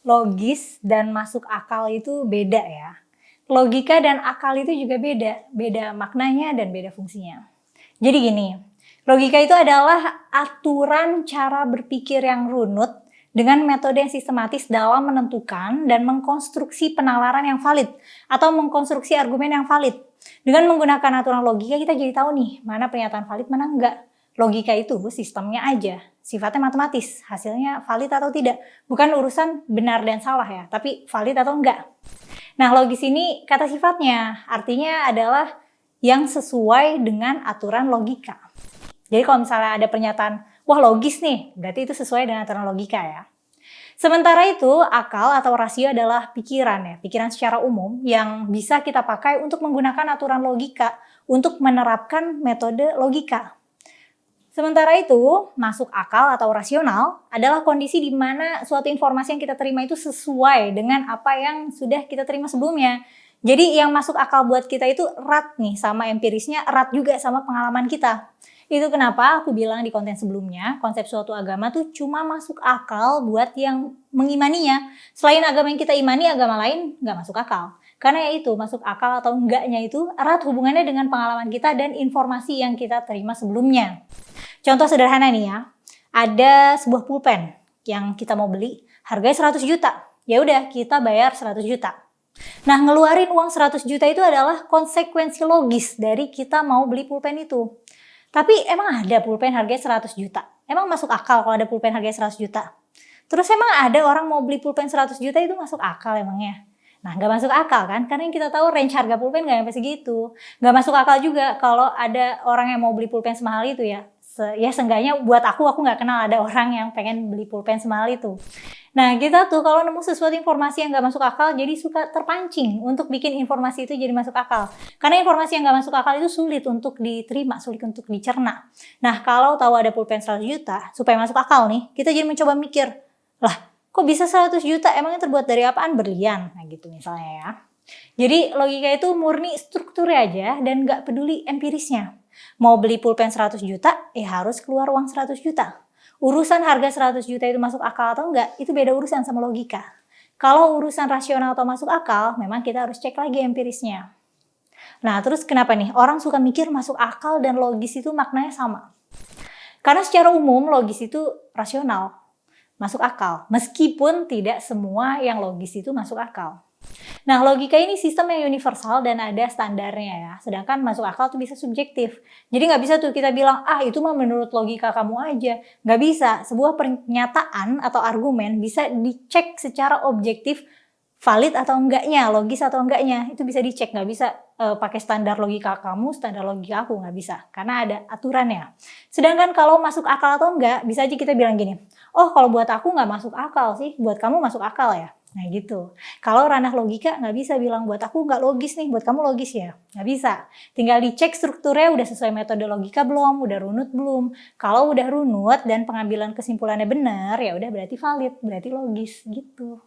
Logis dan masuk akal itu beda ya. Logika dan akal itu juga beda, beda maknanya dan beda fungsinya. Jadi gini, logika itu adalah aturan cara berpikir yang runut dengan metode yang sistematis dalam menentukan dan mengkonstruksi penalaran yang valid atau mengkonstruksi argumen yang valid. Dengan menggunakan aturan logika kita jadi tahu nih mana pernyataan valid mana enggak. Logika itu sistemnya aja, sifatnya matematis, hasilnya valid atau tidak. Bukan urusan benar dan salah ya, tapi valid atau enggak. Nah, logis ini kata sifatnya, artinya adalah yang sesuai dengan aturan logika. Jadi kalau misalnya ada pernyataan, wah logis nih, berarti itu sesuai dengan aturan logika ya. Sementara itu, akal atau rasio adalah pikiran ya, pikiran secara umum yang bisa kita pakai untuk menggunakan aturan logika untuk menerapkan metode logika. Sementara itu, masuk akal atau rasional adalah kondisi di mana suatu informasi yang kita terima itu sesuai dengan apa yang sudah kita terima sebelumnya. Jadi yang masuk akal buat kita itu erat nih sama empirisnya, erat juga sama pengalaman kita. Itu kenapa aku bilang di konten sebelumnya, konsep suatu agama tuh cuma masuk akal buat yang mengimaninya. Selain agama yang kita imani, agama lain nggak masuk akal. Karena ya itu, masuk akal atau enggaknya itu erat hubungannya dengan pengalaman kita dan informasi yang kita terima sebelumnya. Contoh sederhana nih ya, ada sebuah pulpen yang kita mau beli, harganya 100 juta. Ya udah, kita bayar 100 juta. Nah, ngeluarin uang 100 juta itu adalah konsekuensi logis dari kita mau beli pulpen itu. Tapi emang ada pulpen harganya 100 juta? Emang masuk akal kalau ada pulpen harganya 100 juta? Terus emang ada orang mau beli pulpen 100 juta itu masuk akal emangnya? Nah, nggak masuk akal kan? Karena yang kita tahu range harga pulpen nggak sampai segitu. Nggak masuk akal juga kalau ada orang yang mau beli pulpen semahal itu ya. Ya seenggaknya buat aku nggak kenal ada orang yang pengen beli pulpen semahal itu. Nah, kita tuh kalau nemu sesuatu informasi yang nggak masuk akal, jadi suka terpancing untuk bikin informasi itu jadi masuk akal. Karena informasi yang nggak masuk akal itu sulit untuk diterima, sulit untuk dicerna. Nah, kalau tahu ada pulpen 100 juta, supaya masuk akal nih, kita jadi mencoba mikir, lah kok bisa 100 juta, emangnya terbuat dari apaan? Berlian, nah gitu misalnya ya. Jadi logika itu murni strukturnya aja dan nggak peduli empirisnya. Mau beli pulpen 100 juta, harus keluar uang 100 juta. Urusan harga 100 juta itu masuk akal atau enggak, itu beda urusan sama logika. Kalau urusan rasional atau masuk akal, memang kita harus cek lagi empirisnya. Nah, terus kenapa nih? Orang suka mikir masuk akal dan logis itu maknanya sama. Karena secara umum logis itu rasional, masuk akal. Meskipun tidak semua yang logis itu masuk akal. Nah, logika ini sistem yang universal dan ada standarnya ya. Sedangkan masuk akal tuh bisa subjektif. Jadi nggak bisa tuh kita bilang, itu mah menurut logika kamu aja. Nggak bisa. Sebuah pernyataan atau argumen bisa dicek secara objektif valid atau enggaknya, logis atau enggaknya. Itu bisa dicek, nggak bisa pakai standar logika kamu, standar logika aku, nggak bisa. Karena ada aturannya. Sedangkan kalau masuk akal atau enggak, bisa aja kita bilang gini, oh kalau buat aku nggak masuk akal sih, buat kamu masuk akal ya. Nah gitu. Kalau ranah logika nggak bisa bilang buat aku nggak logis nih, buat kamu logis ya. Nggak bisa. Tinggal dicek strukturnya udah sesuai metode logika belum, udah runut belum. Kalau udah runut dan pengambilan kesimpulannya benar, ya udah berarti valid, berarti logis gitu.